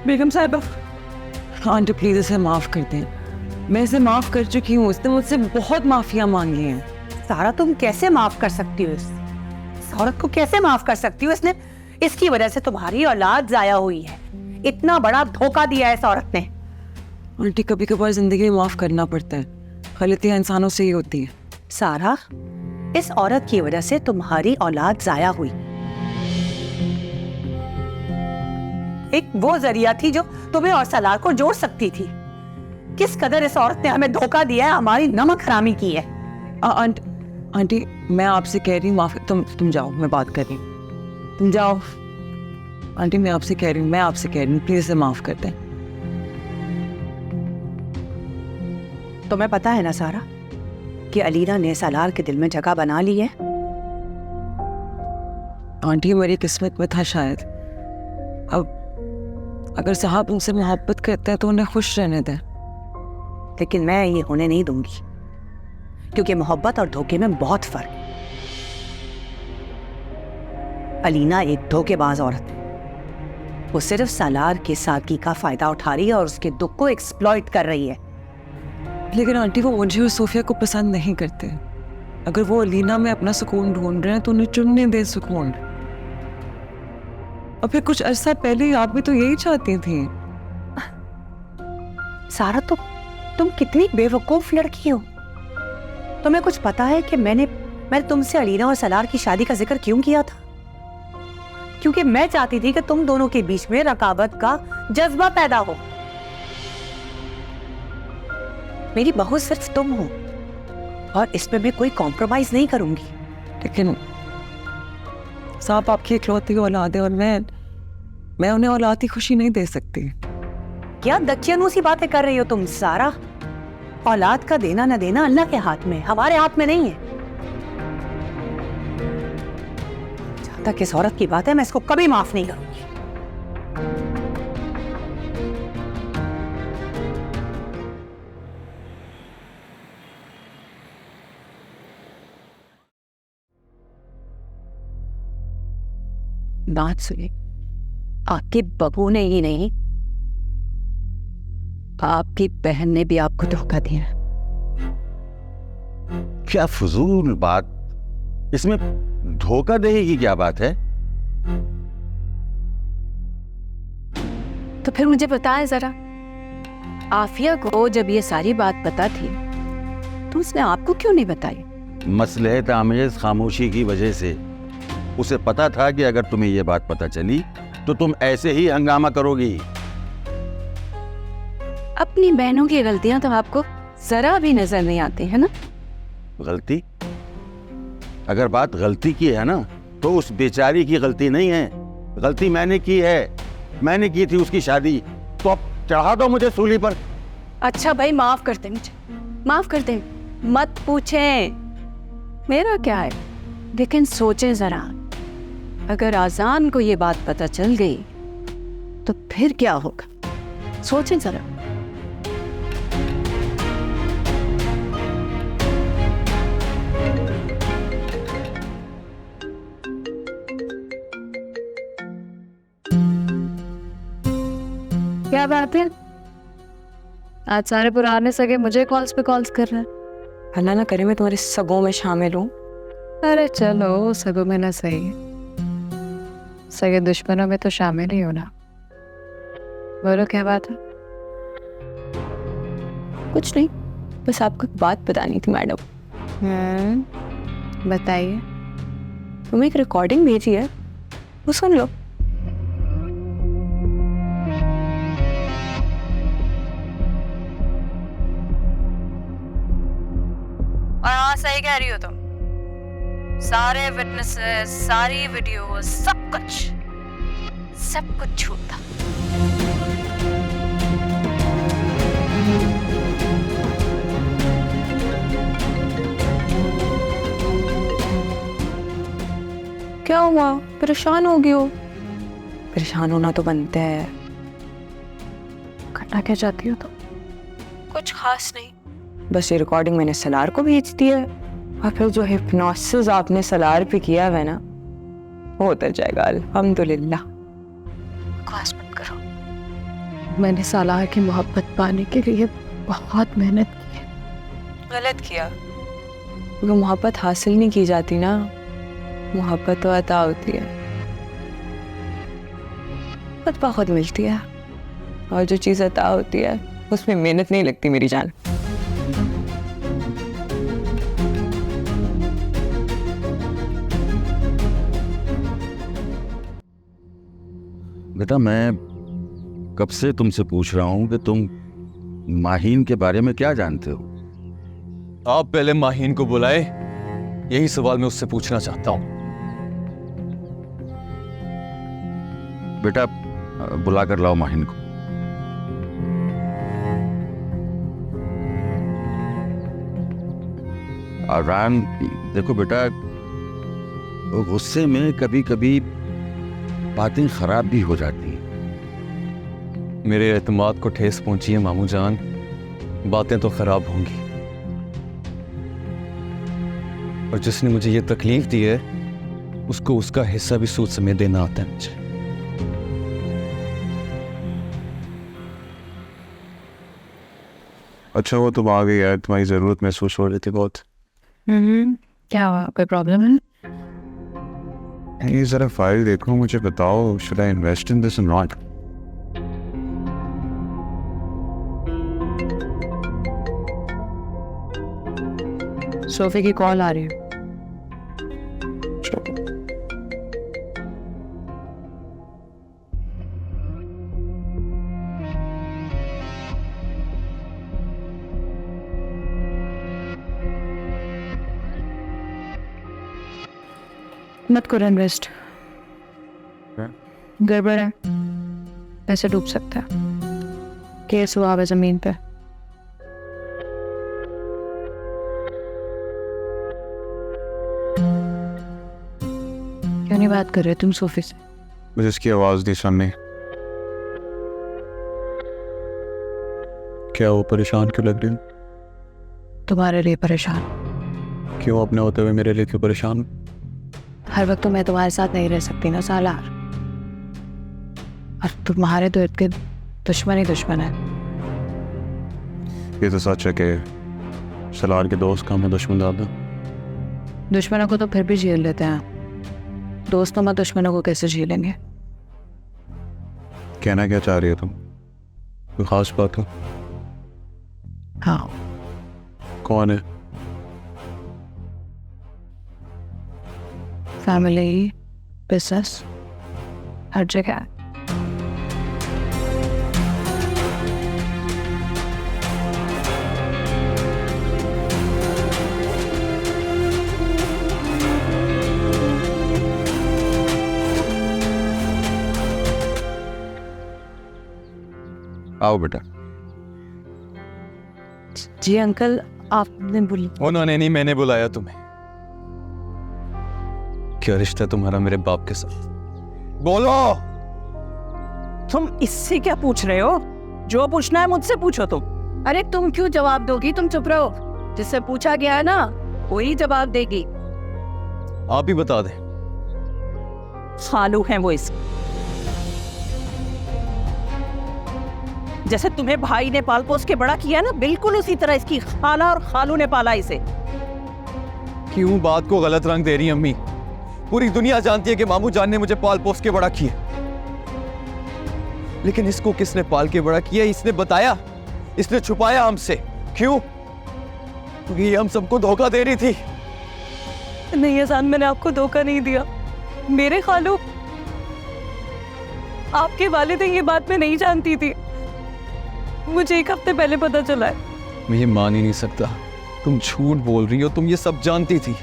बेगम साहिबा, aunty please इसे माफ कर दें। मैं इसे माफ कर चुकी हूँ, उसने मुझसे बहुत माफिया मांगी हैं। सारा तुम कैसे माफ कर सकती हो इस औरत को? कैसे माफ कर सकती हो? इसने, इसकी वजह से तुम्हारी औलाद जाया हुई है। इतना बड़ा धोखा दिया है इस औरत ने। आंटी कभी कभार जिंदगी में माफ करना पड़ता है, गलतियां इंसानों से ही होती है। सारा, इस औरत की वजह से तुम्हारी औलाद जाया हुई। एक वो जरिया थी जो तुम्हें और सलार को जोड़ सकती थी। किस कदर इस औरत ने हमें धोखा दिया है, हमारी नमक हरामी की है। आंटी मैं आपसे कह रही हूँ माफी, तुम जाओ, मैं बात कर रही हूँ, तुम जाओ। आंटी मैं आपसे कह रही हूँ प्लीज इसे माफ कर दें। तुम्हें पता है ना सारा कि अलीना ने सलार के दिल में जगह बना ली है। आंटी मेरी किस्मत में था शायद। अब अगर साहब उनसे मोहब्बत करते हैं तो उन्हें खुश रहने दें। लेकिन मैं ये होने नहीं दूंगी, क्योंकि मोहब्बत और धोखे में बहुत फर्क है। अलीना एक धोखेबाज औरत है। वो सिर्फ सलार के सादगी का फायदा उठा रही है और उसके दुख को एक्सप्लॉइट कर रही है। लेकिन आंटी वो मुझे और सोफिया को पसंद नहीं करते। अगर वो अलीना में अपना सुकून ढूंढ रहे हैं तो उन्हें चुनने दें सुकून। और फिर कुछ अरसा पहले आप भी तो यही चाहती थी। सारा तुम कितनी बेवकूफ लड़की हो। तुम्हें कुछ पता है कि मैंने तुमसे अलीना और सलार की शादी का जिक्र क्यों किया था? क्योंकि मैं चाहती थी कि तुम दोनों के बीच में रकाबत का जज्बा पैदा हो। मेरी बहू सिर्फ तुम हो और इसमें मैं कोई कॉम्प्रोमाइज नहीं करूंगी। लेकिन साहब आपकी इकलौती औलाद है और मैं उन्हें औलाद की खुशी नहीं दे सकती। क्या दकियानूसी बातें कर रही हो तुम सारा? औलाद का देना न देना अल्लाह के हाथ में, हमारे हाथ में नहीं है। जहां तक इस औरत की बात है, मैं इसको कभी माफ नहीं करूंगी। बात सुनिए, आपकी बहू ने ही नहीं, आपकी बहन ने भी आपको धोखा दिया। क्या फजूल बात, इसमें धोखाधड़ी की क्या बात है? तो फिर मुझे बताएं जरा, आफिया को जब ये सारी बात पता थी तो उसने आपको क्यों नहीं बताई? मसलहत आमेज खामोशी की वजह से। उसे पता था कि अगर तुम्हें यह बात पता चली तो तुम ऐसे ही हंगामा करोगी। अपनी बहनों की गलतियां तो आपको जरा भी नजर नहीं आती है ना? गलती? अगर बात गलती की है ना तो उस बेचारी की गलती नहीं है, गलती मैंने की है। मैंने की थी उसकी शादी, तो अब चढ़ा दो मुझे सूली पर। अच्छा भाई, माफ कर दे मुझे, माफ कर दे, मत पूछें मेरा क्या है। लेकिन सोचें जरा, अगर आजान को ये बात पता चल गई तो फिर क्या होगा? सोचें जरा। क्या बात है, आज सारे पुराने सगे मुझे कॉल्स पे कॉल्स कर रहे हैं। अल्लाह ना करे मैं तुम्हारे सगों में शामिल हूँ। अरे चलो, सगों में ना सही, सगे दुश्मनों में तो शामिल ही हो ना। बोलो क्या बात है? कुछ नहीं, बस आपको एक बात बतानी थी मैडम। बताइए। तुम्हें एक रिकॉर्डिंग भेजी है, वो सुन लो। और हाँ, सही कह रही हो तुम। सारे विटनेसेस, सारी वीडियो, सब कुछ झूठ था। क्या हुआ, परेशान हो गई हो? परेशान होना तो बनता है। करना क्या चाहती हो तुम? कुछ खास नहीं, बस ये रिकॉर्डिंग मैंने सलार को भेज दी है और फिर जो हिप्नोसिस आपने सलार पे किया है ना, वो उतर जाएगा अल्हम्दुलिल्लाह। बकवास मत करो। मैंने सालार की मोहब्बत पाने के लिए बहुत मेहनत की है। गलत किया, क्योंकि मोहब्बत हासिल नहीं की जाती ना, मोहब्बत तो अता होती है, खुद ब खुद मिलती है। और जो चीज़ अता होती है उसमें मेहनत नहीं लगती मेरी जान। बेटा मैं कब से तुमसे पूछ रहा हूं कि तुम माहीन के बारे में क्या जानते हो। आप पहले माहीन को बुलाए, यही सवाल मैं उससे पूछना चाहता हूं। बेटा बुला कर लाओ माहीन को। आरान, देखो बेटा, गुस्से में कभी कभी बातें खराब भी हो जाती हैं। मेरे एतमाद को ठेस पहुंची है मामू जान, बातें तो खराब होंगी, और जिसने मुझे ये तकलीफ दी है उसको उसका हिस्सा भी सूद समेत देना आता है मुझे। अच्छा वो तुम आ गई यार, तुम्हारी ज़रूरत महसूस हो रही थी बहुत। क्या हुआ, कोई प्रॉब्लम है? ये ज़रा फाइल देखो, मुझे बताओ, should I invest in this और नॉट? सोफे की कॉल आ रही है। मत करो इन्वेस्ट, गड़बड़ है, पैसे डूब सकता है। केस हुआ है जमीन पे। क्यों नहीं बात कर रहे तुम सोफे से? मुझे इसकी आवाज़ नहीं सुननी। क्या वो परेशान क्यों लग रही हो? तुम्हारे लिए परेशान। क्यों अपने होते हुए मेरे लिए क्यों परेशान? हर वक्त तो मैं तुम्हारे साथ नहीं रह सकती ना सालार, और तुम्हारे तो इर्द गिर्द दुश्मन ही दुश्मन है। ये तो सच है कि सलार के दोस्त का हमें दुश्मन ज़्यादा। दुश्मनों को तो फिर भी झेल लेते हैं, दोस्तों में दुश्मनों को कैसे झेलेंगे? कहना क्या चाह रही हो तुम? कोई खास बात हो? हाँ, कौन है? फैमिली, बिजनेस, हर जगह। आओ बेटा। जी अंकल, आपने बोली? उन्होंने नहीं, मैंने बुलाया तुम्हें। क्या रिश्ता है तुम्हारा मेरे बाप के साथ? बोलो। तुम इससे क्या पूछ रहे हो? जो पूछना है मुझसे पूछो तुम। अरे तुम क्यों जवाब दोगी? तुम चुप रहो, जिससे पूछा गया है ना वही जवाब देगी। आप ही बता दें। खालू हैं वो इस, जैसे तुम्हें भाई ने पाल पोस के बड़ा किया ना, बिल्कुल उसी तरह इसकी खाला और खालू ने पाला इसे। क्यों बात को गलत रंग दे रही हैं अम्मी? पूरी दुनिया जानती है कि मामू जान ने मुझे पाल पोस के बड़ा किया, लेकिन इसको किसने पाल के बड़ा किया? इसने बताया, इसने छुपाया हमसे। क्यों? क्योंकि ये हम सबको धोखा दे रही थी। नहीं अजान, मैंने आपको धोखा नहीं दिया। मेरे खालू, आपके वालिद ये बात मैं नहीं जानती थी, मुझे एक हफ्ते पहले पता चला है। मैं ये मान ही नहीं सकता, तुम झूठ बोल रही हो। तुम ये सब जानती थी।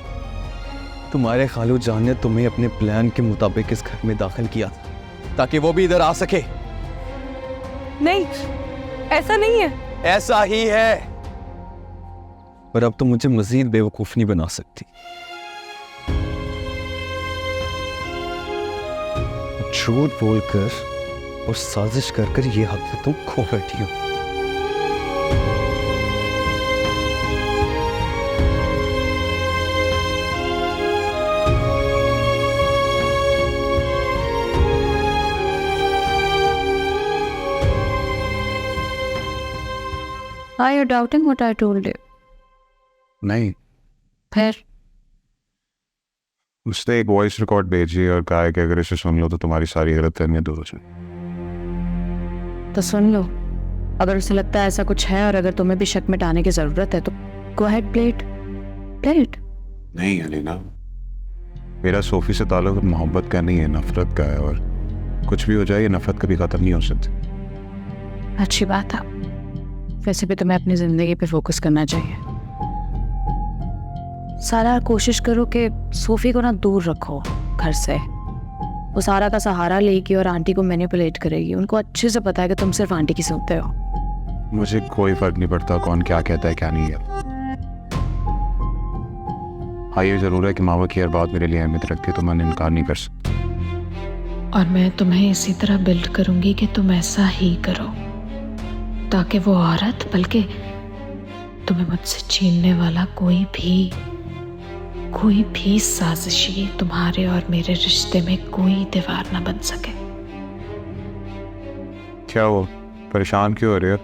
तुम्हारे खालू जान ने तुम्हें अपने प्लान के मुताबिक इस घर में दाखिल किया था ताकि वो भी इधर आ सके। नहीं, ऐसा नहीं है। ऐसा ही है, पर अब तो मुझे मजीद बेवकूफ नहीं बना सकती। झूठ बोलकर और साजिश कर कर ये हक तुम खो बैठी हो। Are you doubting what I told you? नहीं, फिर उसने एक वॉइस रिकॉर्ड भेजी और कहा है कि अगर इसे सुन लो तो तुम्हारी सारी गलतफहमियां दूर हो जाएंगी। तो सुन लो, अगर उसे लगता है ऐसा कुछ है और अगर तुम्हें भी शक मिटाने की जरूरत है तो गो अहेड, प्ले इट। नहीं अलीना, मेरा सोफी से ताल्लुक मोहब्बत का नहीं है, नफरत का है, और कुछ भी हो जाए ये नफरत कभी खत्म नहीं हो सकती। अच्छी बात है। वैसे भी तुम्हें अपनी जिंदगी पे फोकस करना चाहिए। सारा कोशिश करो कि सोफी को ना दूर रखो घर से। वो सारा का सहारा लेगी और आंटी को मैनिपुलेट करेगी। उनको अच्छे से पता है कि तुम सिर्फ आंटी की सुनते हो। मुझे कोई फर्क नहीं पड़ता कौन क्या कहता है क्या नहीं है। हाँ, ये जरूर है कि मावा की हर बात मेरे लिए अहमियत रखती है, तो मैं इनकार नहीं कर सकता। और मैं तुम्हें इसी तरह बिल्ड करूंगी कि तुम ऐसा ही करो, ताकि वो औरत, बल्कि तुम्हें मुझसे छीनने वाला कोई भी साजिशी तुम्हारे और मेरे रिश्ते में कोई दीवार ना बन सके। क्या हो, परेशान क्यों हो रहे हो?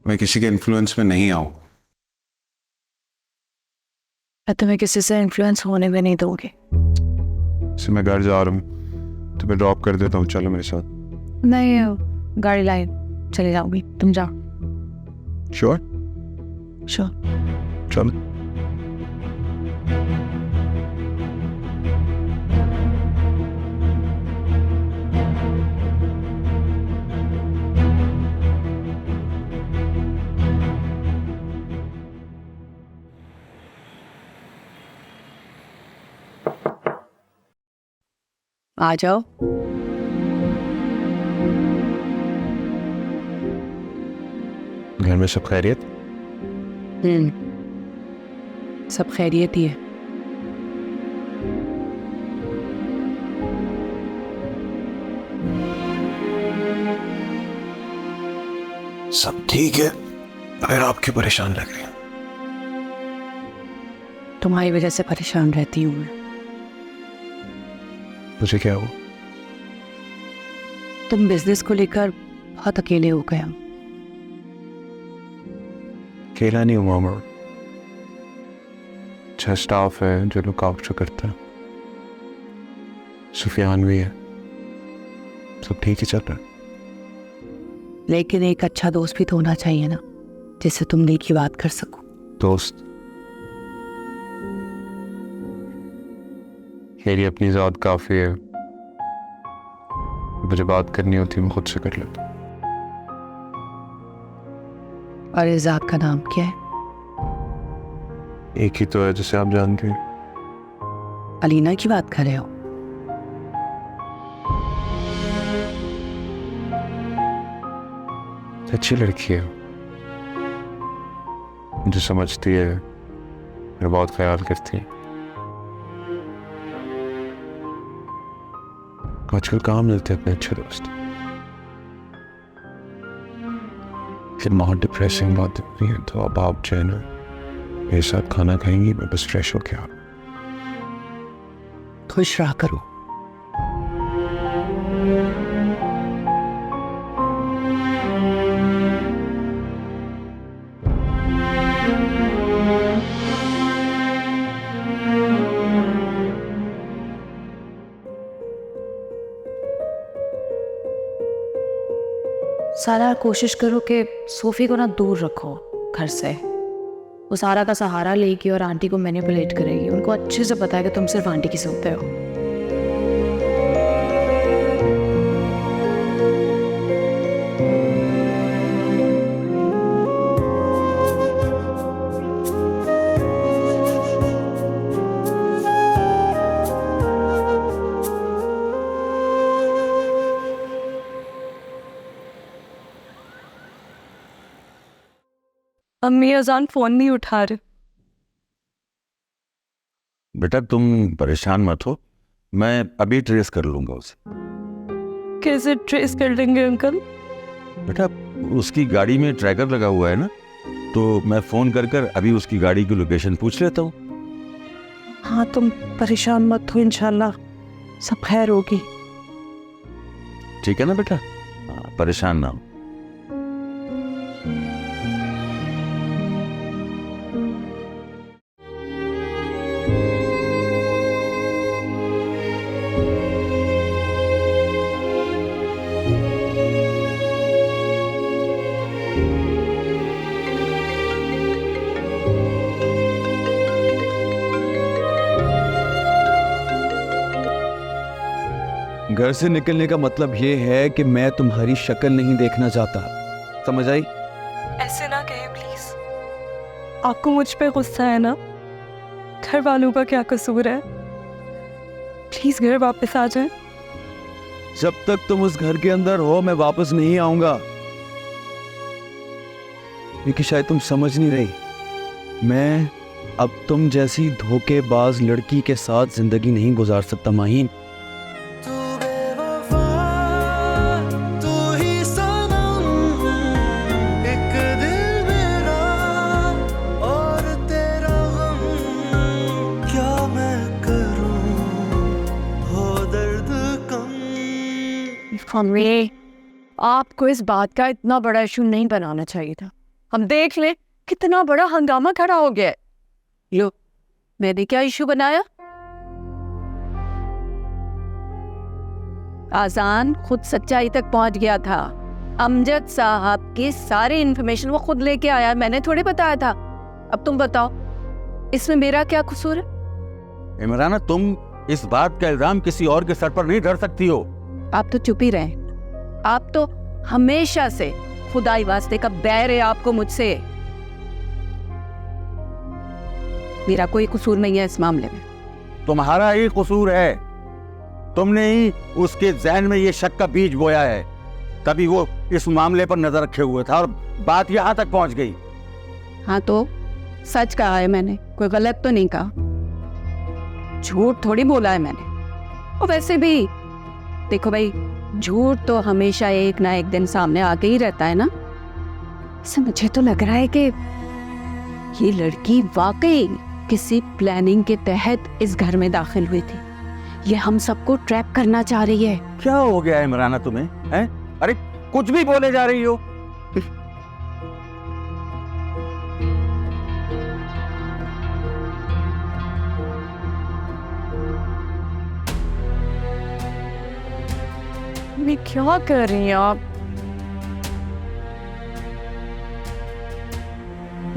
मैं किसी के इन्फ्लुएंस में नहीं आऊं। मैं तुम्हें किसी से इन्फ्लुएंस होने में नहीं दूंगी। मैं घर जा रहा हूँ, तुम्हें ड्रॉप कर देता हूँ, चलो मेरे साथ। नहीं, गाड़ी लाई चली जाऊंगी, तुम जाओ। श्योर? श्योर। चलो। आ जाओ। घर में सब खैरियत? सब खैरियत ही है। सब ठीक है, अगर आपके परेशान लग रहे हैं। तुम्हारी वजह से परेशान रहती हूँ मैं। मुझे क्या हुआ? तुम बिजनेस को लेकर बहुत अकेले हो गए। अकेला नहीं हुआ मैं, अच्छा स्टाफ है जो लोग आउट करता है, सुफियान भी है, सब ठीक ही चल रहा है। लेकिन एक अच्छा दोस्त भी तो होना चाहिए ना, जिससे तुम दिल की बात कर सको। दोस्त मेरी अपनी ज़ात काफ़ी है, मुझे बात करनी होती मैं खुद से कर लेता। और इस ज़ात का नाम क्या है? एक ही तो है जिसे आप जानते हैं। अलीना की बात कर रहे हो? अच्छी लड़की है, मुझे समझती है, मेरा बहुत ख्याल करती है। आजकल कहाँ मिलते हैं अपने अच्छे दोस्त। फिर बहुत डिप्रेसिंग बात है तो अब आप जो है ना मेरे साथ खाना खाएंगी, मैं बस फ्रेश हो गया। खुश रहा करो। सारा कोशिश करो कि सोफी को ना दूर रखो घर से। वो सारा का सहारा लेगी और आंटी को मैनिपुलेट करेगी। उनको अच्छे से पता है कि तुम सिर्फ आंटी की सुनते हो। अम्मी अजान फोन नहीं उठा रहे। बेटा तुम परेशान मत हो, मैं अभी ट्रेस कर लूंगा उसे। कैसे ट्रेस कर लेंगे अंकल? बेटा उसकी गाड़ी में ट्रैकर लगा हुआ है ना, तो मैं फोन कर कर अभी उसकी गाड़ी की लोकेशन पूछ लेता हूँ। हाँ तुम परेशान मत हो, इंशाल्लाह सब खैर होगी। ठीक है ना बेटा? हाँ, परेशान ना हो। घर से निकलने का मतलब ये है कि मैं तुम्हारी शक्ल नहीं देखना चाहता, समझ आई? ऐसे ना कहे प्लीज। आपको मुझ पे गुस्सा है ना? घर वालों का क्या कसूर है? प्लीज घर वापस आ जाए। जब तक तुम उस घर के अंदर हो मैं वापस नहीं आऊंगा, क्योंकि शायद तुम समझ नहीं रही, मैं अब तुम जैसी धोखेबाज लड़की के साथ जिंदगी नहीं गुजार सकता माहीन। हमें आपको इस बात का इतना बड़ा इशू नहीं बनाना चाहिए था। हम देख लें कितना बड़ा हंगामा खड़ा हो गया है। लो, मैंने क्या इशू बनाया? आजान खुद सच्चाई तक पहुंच गया था। अमजद साहब की सारी इंफॉर्मेशन वो खुद लेके आया, मैंने थोड़े बताया था। अब तुम बताओ, इसमें मेरा क्या कसूर है? इमराना, तुम इस बात का इल्जाम किसी और के सर पर नहीं धर सकती हो। आप तो चुप ही रहे। आप तो हमेशा से खुदाई वास्ते का बैर है आपको मुझसे। मेरा कोई कसूर नहीं है इस मामले में। तुम्हारा ही कसूर है। तुमने ही उसके ज़हन में ये शक का बीज बोया है, तभी वो इस मामले पर नजर रखे हुए था और बात यहाँ तक पहुँच गई। हाँ तो सच कहा है मैंने, कोई गलत तो नहीं कहा। झूठ थोड़ी बोला है मैंने। और वैसे भी देखो भाई, झूठ तो हमेशा एक ना एक दिन सामने आके ही रहता है ना। ऐसे मुझे तो लग रहा है कि ये लड़की वाकई किसी प्लानिंग के तहत इस घर में दाखिल हुई थी। ये हम सबको ट्रैप करना चाह रही है। क्या हो गया है इमराना तुम्हें, हैं? अरे कुछ भी बोले जा रही हो। मैं क्या कर रही हैं आप?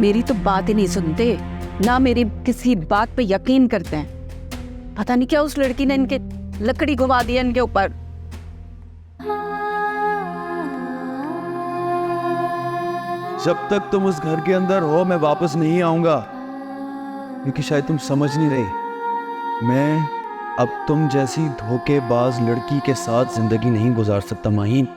मेरी तो बात ही नहीं सुनते ना, मेरी किसी बात पे यकीन करते हैं। पता नहीं क्या उस लड़की ने इनके लकड़ी घुमा दी है इनके ऊपर। जब तक तुम उस घर के अंदर हो मैं वापस नहीं आऊंगा, क्योंकि शायद तुम समझ नहीं रही, मैं अब तुम जैसी धोखेबाज लड़की के साथ जिंदगी नहीं गुजार सकता माहीन।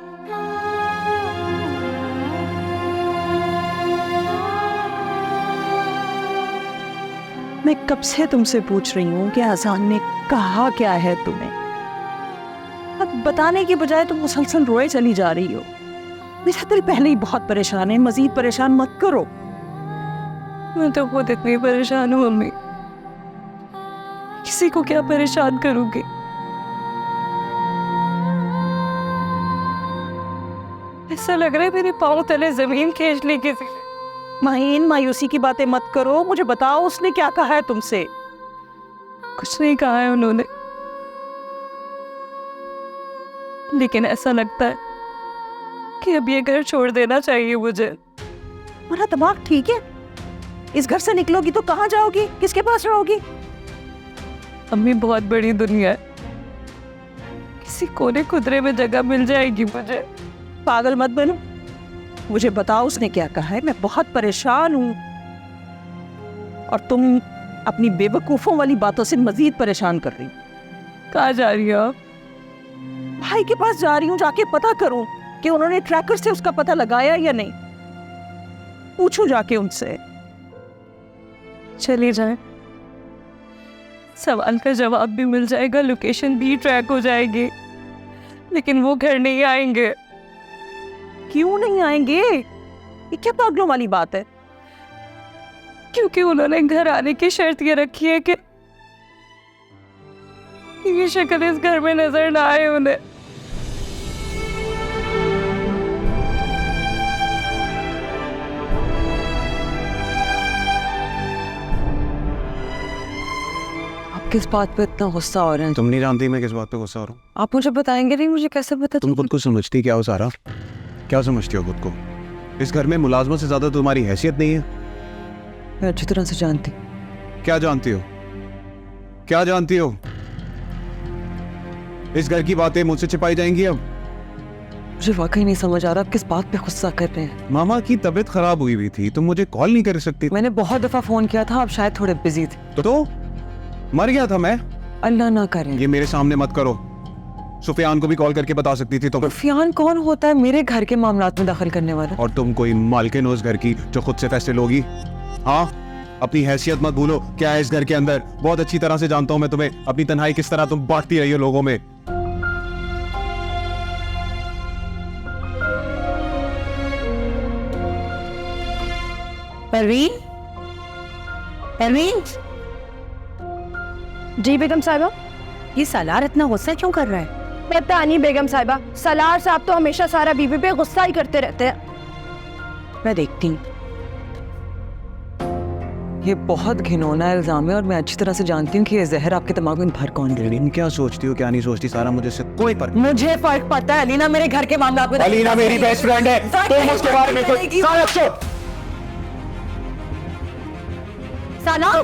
मैं कब से तुमसे पूछ रही हूँ कि आजान ने कहा क्या है तुम्हें। अब बताने के बजाय तुम मुसलसल रोए चली जा रही हो। मेरा दिल पहले ही बहुत परेशान है, मजीद परेशान मत करो। मैं तो खुद इतनी परेशान हूँ मम्मी, किसी को क्या परेशान करूंगी। ऐसा लग रहा है मेरे पांव तले जमीन खींच ली किसी ने। माहीन, मायूसी की बातें मत करो। मुझे बताओ उसने क्या कहा है तुमसे। कुछ नहीं कहा है उन्होंने, लेकिन ऐसा लगता है कि अब ये घर छोड़ देना चाहिए मुझे। तुम्हारा दिमाग ठीक है? इस घर से निकलोगी तो कहाँ जाओगी, किसके पास रहोगी? अम्मी बहुत बड़ी दुनिया है, किसी कोने खुदरे में जगह मिल जाएगी मुझे। पागल मत बनो। मुझे बताओ उसने क्या कहा है। मैं बहुत परेशान हूँ और तुम अपनी बेवकूफों वाली बातों से मजीद परेशान कर रही हो। कहाँ जा रही हो आप? भाई के पास जा रही हूँ, जाके पता करूं कि उन्होंने ट्रैकर से उसका पता लगाया या नहीं। पूछूं जाके उनसे। चली जाए, सवाल का जवाब भी मिल जाएगा, लोकेशन भी ट्रैक हो जाएगी, लेकिन वो घर नहीं आएंगे। क्यों नहीं आएंगे? ये क्या पागलों वाली बात है? क्योंकि उन्होंने घर आने की शर्त ये रखी है कि ये शक्ल इस घर में नजर ना आए उन्हें। आप किस बात पे इतना गुस्सा हो रहे हैं? तुम नहीं जानती मैं किस बात पे गुस्सा हो रहा हूँ। आप मुझे बताएंगे नहीं? मुझे कैसे पता? तुम खुद को समझती क्या हो सारा? क्या समझती हो खुद को? इस घर में मुलाजमत से ज्यादा तुम्हारी हैसियत नहीं है? मैं अच्छी तरह से जानती। क्या जानती हो? क्या जानती हो? इस घर की बातें मुझसे छिपाई जाएंगी अब? मुझे वाकई नहीं समझ आ रहा आप किस बात पे गुस्सा कर रहे हैं। मामा की तबीयत खराब हुई हुई थी, तुम मुझे कॉल नहीं कर सकती? मैंने बहुत दफा फोन किया था, आप शायद थोड़े बिजी थे। तो मर गया था मैं? अल्लाह ना करें। ये मेरे सामने मत करो। सुफियान को भी कॉल करके बता सकती थी तुम। सुफियान कौन होता है मेरे घर के मामलात में दखल करने वाला? और तुम कोई मालकिन हो उस घर की जो खुद से फैसले लोगी? हाँ, अपनी हैसियत मत भूलो। क्या है इस घर के अंदर? बहुत अच्छी तरह से जानता हूं मैं तुम्हें, अपनी तन्हाई किस तरह तुम बांटती रही हो लोगों में। परवीन, परवीन, जी बेगम साहिबा। ये सालार इतना गुस्सा क्यों कर रहा है? पता नहीं बेगम साहिबा, सलार साहब तो हमेशा सारा बीवी पे गुस्सा ही करते रहते हैं। मैं देखती हूँ। ये बहुत घिनौना इल्जाम है और मैं अच्छी तरह से जानती हूँ कि ये जहर आपके दिमाग में भर कौन है। अलीना क्या सोचती हो क्या नहीं सोचती, सारा मुझे से कोई फर्क। मुझे फर्क पड़ता है। अलीना मेरे घर के मामलात में अलीना मेरी बेस्ट फ्रेंड है, तुम उसके बारे में कुछ सारा चुप। सालार,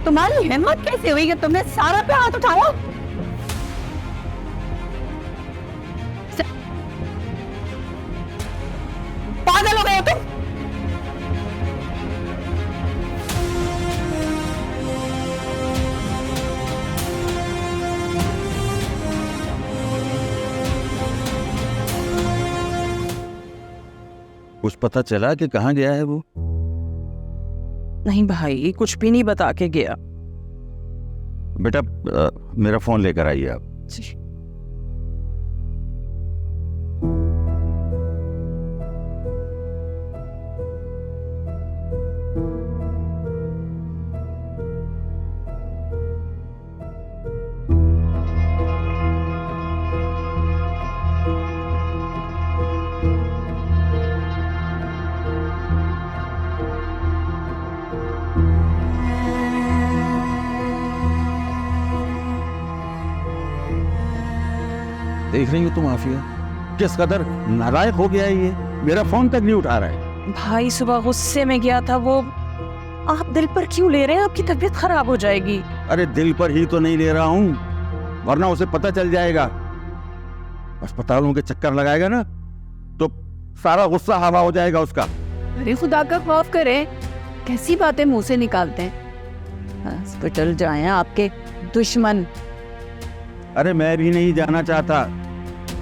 तुम्हारी हिम्मत कैसे हुई कि तुमने सारा पे हाथ उठाया? पागल हो गए हो तुम? कुछ पता चला कि कहाँ गया है वो? नहीं भाई, कुछ भी नहीं बता के गया। बेटा मेरा फोन लेकर आइए आप। देख रही हो तुम आफिया, किस कदर नालायक हो गया है ये। मेरा फोन तक नहीं उठा रहा है। भाई सुबह गुस्से में गया था वो। आप दिल पर क्यों ले रहे हैं? आपकी तबीयत खराब हो जाएगी। अरे दिल पर ही तो नहीं ले रहा हूं, वरना उसे पता चल जाएगा। अस्पतालों के चक्कर लगाएगा ना तो सारा गुस्सा हवा हो जाएगा उसका। अरे खुदा का खौफ करें, कैसी बातें मुंह से निकालते हैं। हॉस्पिटल जाएं आपके दुश्मन। अरे मैं भी नहीं जाना चाहता,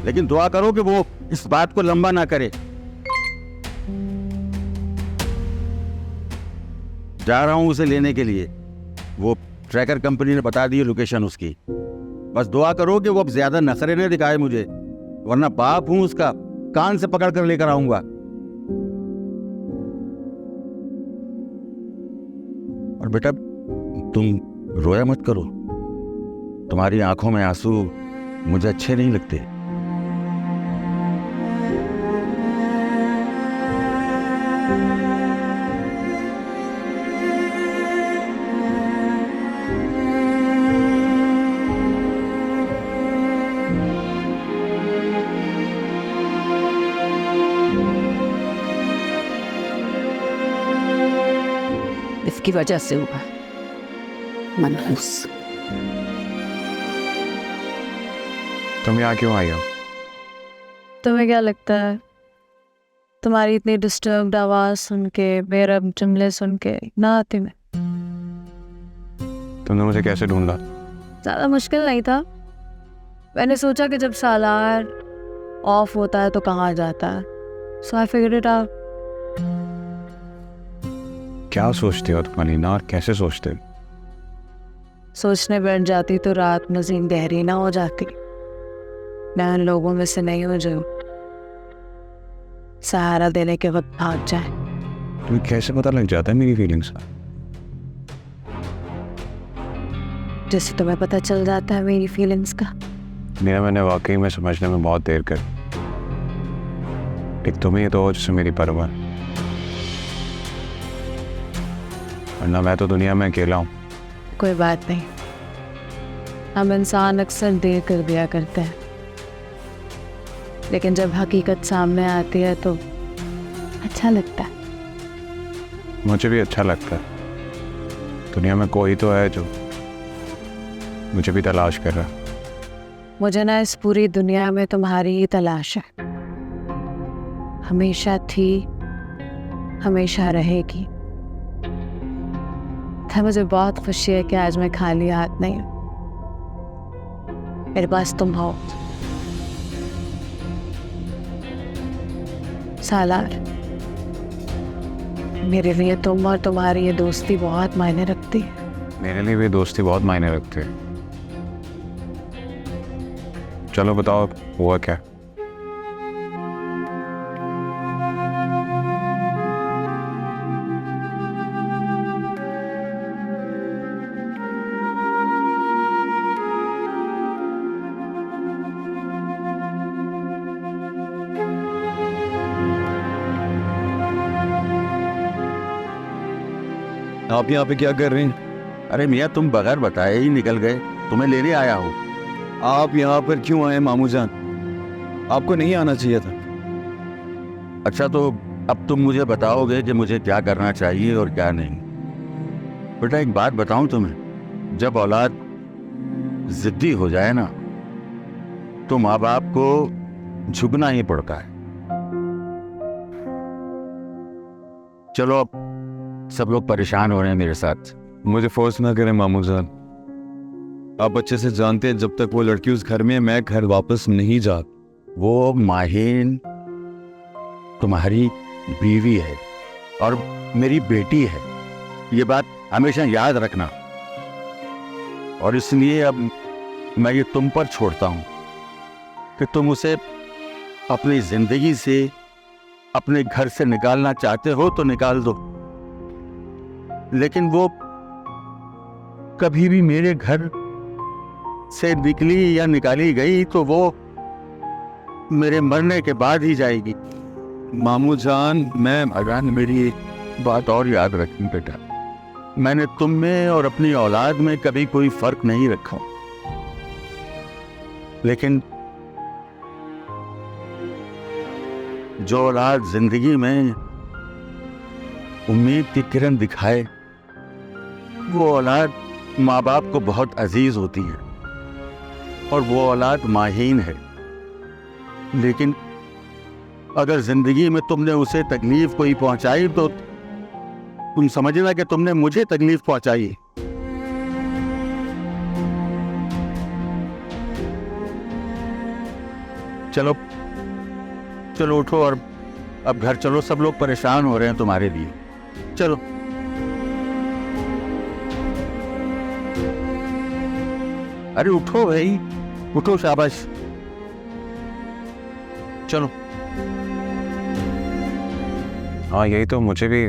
लेकिन दुआ करो कि वो इस बात को लंबा ना करे। जा रहा हूं उसे लेने के लिए। वो ट्रैकर कंपनी ने बता दी है लोकेशन उसकी। बस दुआ करो कि वो अब ज्यादा नखरे न दिखाए मुझे, वरना बाप हूं उसका, कान से पकड़ कर लेकर आऊंगा। और बेटा तुम रोया मत करो, तुम्हारी आंखों में आंसू मुझे अच्छे नहीं लगते। इसकी वजह से हुआ मनहूस। तुम यहाँ क्यों आई हो? तुम्हें क्या लगता है तुम्हारी इतनी डिस्टर्ब्ड आवाज सुन के, बेरब जुमले सुन के ना आती मैं? तुमने मुझे कैसे ढूंढा? ज़्यादा मुश्किल नहीं था। मैंने सोचा कि जब सालार ऑफ होता है तो कहाँ जाता है, सो आई फिगर्ड इट आउट। क्या सोचते हो तुम अलीना, और कैसे देखते हो? सोचने बैठ जाती तो रात मज़ीद गहरी ना हो जाती। मैं उन लोगों में से नहीं हूँ जो सहारा देने के वक्त भाग जाए। तुम्हें कैसे पता लग जाता है मेरी फीलिंग्स का? जैसे तुम्हें पता चल जाता है मेरी फीलिंग्स का। मैंने वाकई में समझने में बहुत देर कर। एक तुम्हें तो हो जिससे मेरी परवाह, वरना मैं तो दुनिया में अकेला हूँ। कोई बात नहीं, हम इंसान अक्सर देर कर दिया करते हैं, लेकिन जब हकीकत सामने आती है तो अच्छा लगता है। मुझे भी अच्छा लगता है। दुनिया में कोई तो है जो मुझे भी तलाश कर रहा। मुझे ना इस पूरी दुनिया में तुम्हारी ही तलाश है। हमेशा थी, हमेशा रहेगी। था मुझे बहुत खुशी है कि आज मैं खाली हाथ नहीं हूँ। मेरे पास तुम हो। सालार, मेरे लिए तुम और तुम्हारी ये दोस्ती बहुत मायने रखती है। मेरे लिए भी दोस्ती बहुत मायने रखते हैं। चलो बताओ हुआ क्या? आप यहाँ पे क्या कर रहे हैं? अरे मियाँ, तुम बगैर बताए ही निकल गए। तुम्हें लेने आया हूँ। आप यहाँ पर क्यों आए मामू जान? आपको नहीं आना चाहिए था। अच्छा, तो अब तुम मुझे बताओगे कि मुझे क्या करना चाहिए और क्या नहीं। बेटा एक बात बताऊं तुम्हें, जब औलाद जिद्दी हो जाए ना तो माँ बाप को झुकना ही पड़ता है। चलो, अब सब लोग परेशान हो रहे हैं मेरे साथ। मुझे फोर्स ना करें मामू जान। आप अच्छे से जानते हैं जब तक वो लड़की उस घर में है, मैं घर वापस नहीं जा। वो माहीन तुम्हारी बीवी है और मेरी बेटी है, ये बात हमेशा याद रखना। और इसलिए अब मैं ये तुम पर छोड़ता हूं कि तुम उसे अपनी जिंदगी से, अपने घर से निकालना चाहते हो तो निकाल दो, लेकिन वो कभी भी मेरे घर से निकली या निकाली गई तो वो मेरे मरने के बाद ही जाएगी। मामू जान, मैं भगवान मेरी बात और याद रखनी बेटा, मैंने तुम में और अपनी औलाद में कभी कोई फर्क नहीं रखा, लेकिन जो औलाद जिंदगी में उम्मीद की किरण दिखाए वो औलाद माँ बाप को बहुत अजीज होती है और वो औलाद माहीन है। लेकिन अगर जिंदगी में तुमने उसे तकलीफ कोई पहुंचाई तो तुम समझना कि तुमने मुझे तकलीफ पहुंचाई। चलो चलो उठो और अब घर चलो, सब लोग परेशान हो रहे हैं तुम्हारे लिए। चलो अरे उठो भाई, उठो, शाबाश, चलो। हाँ, यही तो मुझे भी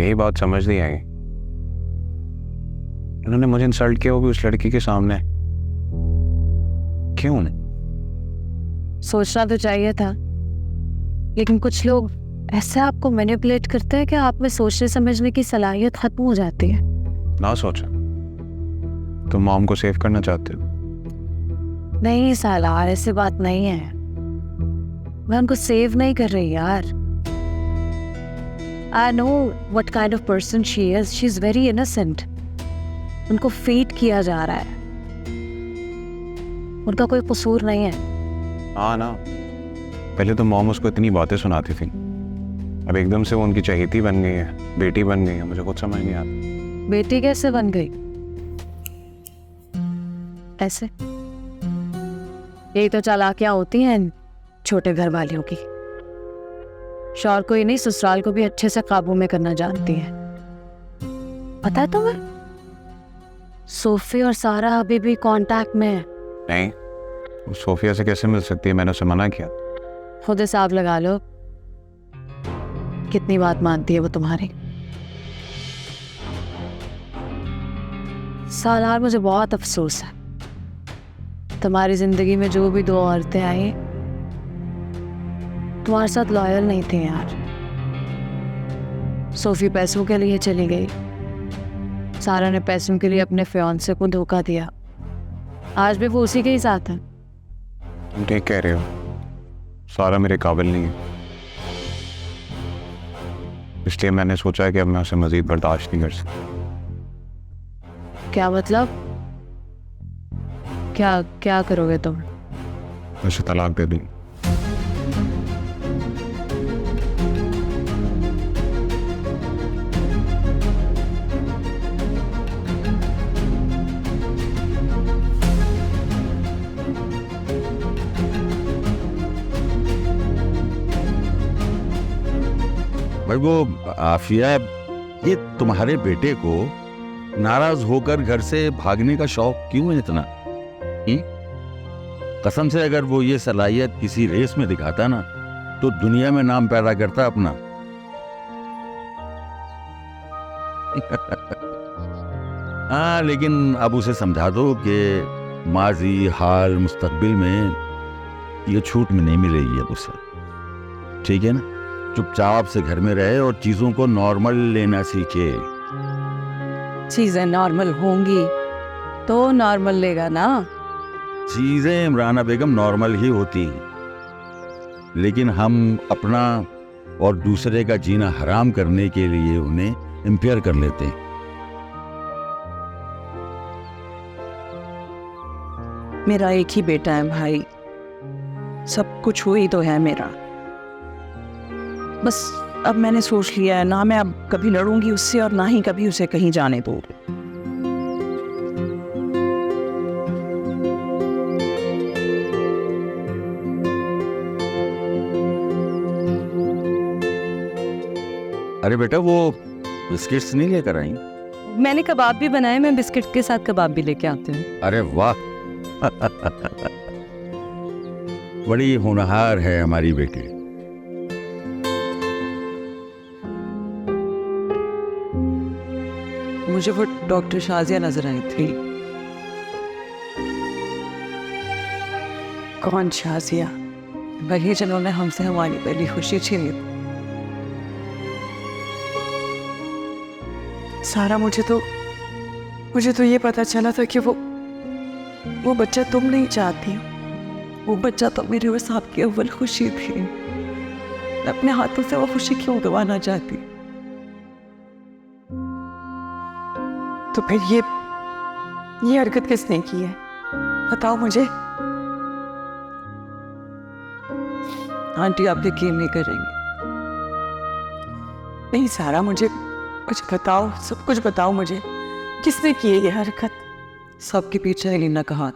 यही बात समझ नहीं आई। उन्होंने मुझे इंसल्ट किया, वो भी उस लड़की के सामने। क्यों? सोचना तो चाहिए था, लेकिन कुछ लोग ऐसे आपको मैनिपुलेट करते हैं कि आप में सोचने समझने की सलाहियत खत्म हो जाती है। ना सोचा, तुम मॉम को सेव करना चाहते हो? नहीं सालार, ऐसी बात नहीं है। मैं उनको सेव नहीं कर रही यार। I know what kind of person she is. She is very innocent. उनको फीड किया जा रहा है, उनका कोई कसूर नहीं है। हाँ ना, पहले तो मॉम उसको इतनी बातें सुनाती थी, अब एकदम से वो उनकी चहेती बन गई है, बेटी बन गई है। मुझे कुछ समझ नहीं आता। बेटी कैसे बन गई? ऐसे यही तो चालाकियां होती हैं छोटे घर वालियों की। शौहर को ही नहीं, ससुराल को भी अच्छे से काबू में करना जानती है। पता है तुम्हें, सोफी और सारा अभी भी कांटेक्ट में है। नहीं, वो सोफिया से कैसे मिल सकती है? मैंने उसे मना किया। खुद हिसाब लगा लो कितनी बात मानती है वो तुम्हारी। सालार, मुझे बहुत अफसोस है, तुम्हारी जिंदगी में जो भी दो औरतें आई तुम्हारे साथ लॉयल नहीं थे यार। सोफी पैसों के लिए चली गई, सारा ने पैसों के लिए अपने फियांसे को धोखा दिया। आज भी वो उसी के ही साथ है। तुम ठीक कह रहे हो, सारा मेरे काबिल नहीं है, इसलिए मैंने सोचा है कि अब मैं उसे मजीद बर्दाश्त नहीं कर सकता। क्या मतलब? क्या क्या करोगे तुम? मैं उसे तलाक दे दूँ। भाई वो आफिया, ये तुम्हारे बेटे को नाराज होकर घर से भागने का शौक क्यों है इतना? कसम से अगर वो ये सलाहियत किसी रेस में दिखाता ना तो दुनिया में नाम पैदा करता अपना। हाँ, लेकिन अब उसे समझा दो कि माजी, हाल, मुस्तकबिल में ये छूट में नहीं मिलेगी अब उसे। ठीक है ना? चुपचाप से घर में रहे और चीजों को नॉर्मल लेना सीखे। चीजें नॉर्मल होंगी तो नॉर्मल लेगा ना। चीजें इमराना बेगम नॉर्मल ही होती हैं, लेकिन हम अपना और दूसरे का जीना हराम करने के लिए उन्हें इम्पेयर कर लेते हैं। मेरा एक ही बेटा है भाई, सब कुछ वही तो है मेरा। बस अब मैंने सोच लिया है, ना मैं अब कभी लड़ूंगी उससे और ना ही कभी उसे कहीं जाने दूंगी। अरे बेटा, वो बिस्किट्स नहीं लेकर आई? मैंने कबाब भी बनाए, मैं बिस्किट के साथ कबाब भी लेके आती हूँ। अरे वाह बड़ी होनहार है हमारी बेटी। मुझे वो डॉक्टर शाजिया नजर आई थी। कौन शाजिया? वही जिन्होंने हमसे हमारी पहली खुशी छीनी। सारा, मुझे तो ये पता चला था कि वो बच्चा तुम नहीं चाहती हो। वो बच्चा तो मेरे और साहब की अव्वल खुशी थी। मैं अपने हाथों से वो खुशी क्यों गंवाना चाहती? तो फिर ये हरकत किसने की है? बताओ मुझे। आंटी, आप यकीन नहीं करेंगे। नहीं सारा, मुझे बताओ, सब कुछ बताओ मुझे, किसने की है ये हरकत? सबके पीछे एलिना का हाथ।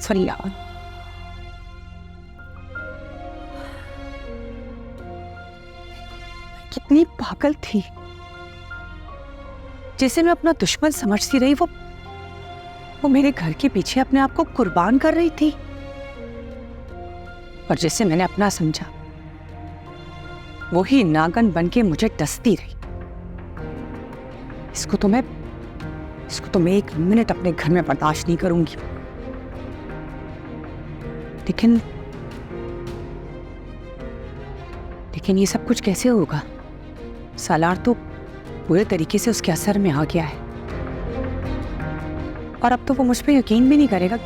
फरियाद, कितनी पागल थी, जिसे मैं अपना दुश्मन समझती रही, वो मेरे घर के पीछे अपने आप को कुर्बान कर रही थी। और जिसे मैंने अपना समझा, वही नागन बनके मुझे डसती रही। इसको तो मैं एक मिनट अपने घर में बर्दाश्त नहीं करूंगी। लेकिन ये सब कुछ कैसे होगा? सालार तो पूरे तरीके से उसके असर में आ गया है, और अब तो वो मुझ पे यकीन भी नहीं करेगा।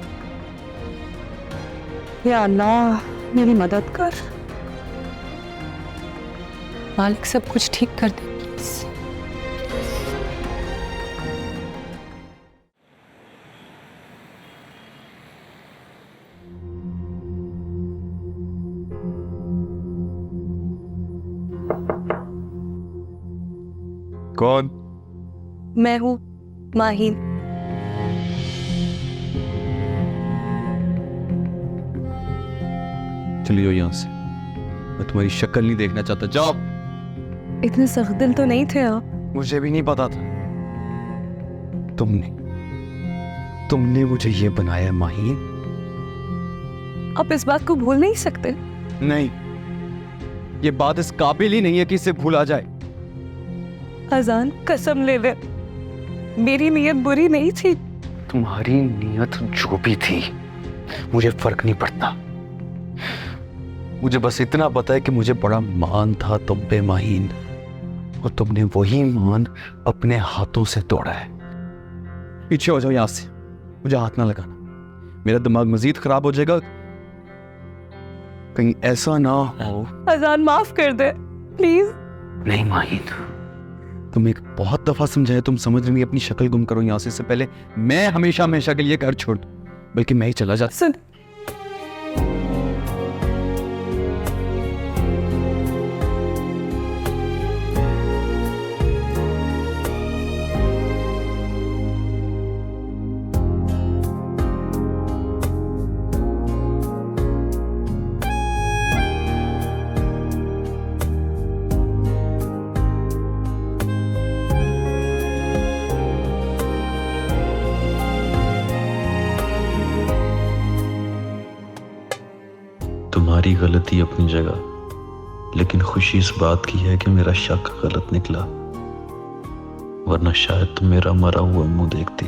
या अल्लाह, मेरी मदद कर, मालिक सब कुछ ठीक कर दे प्लीज। कौन? मैं हूँ माहीन। चलिए जाओ यहाँ से, मैं तुम्हारी शक्ल नहीं देखना चाहता। जाओ। इतने सख्त दिल तो नहीं थे आप। मुझे भी नहीं पता था। तुमने मुझे ये बनाया माहीन। आप इस बात को भूल नहीं सकते। नहीं, ये बात इस काबिल ही नहीं है कि इसे भूला जाए। अजान, कसम ले ले, मेरी नीयत बुरी नहीं थी। तुम्हारी नीयत जो भी थी मुझे फर्क नहीं पड़ता। मुझे बस इतना पता है कि मुझे बड़ा मान था तुम पे माहीन, और तुमने वही मान अपने हाथों से तोड़ा है। पीछे हो जाओ यहाँ से, मुझे हाथ ना लगाना, मेरा दिमाग मजीद खराब हो जाएगा। कहीं ऐसा ना हो। अजान, माफ कर दे प्लीज। नहीं माहीन, तुम एक बहुत दफा समझाया, तुम समझ नहीं। अपनी शक्ल गुम करो यहाँ से, इससे पहले मैं हमेशा हमेशा के लिए घर छोड़ दूं। बल्कि मैं ही चला जाता। सुन, तुम्हारी गलती अपनी जगह, लेकिन खुशी इस बात की है कि मेरा शक गलत निकला, वरना शायद तुम मेरा मरा हुआ मुंह देखती।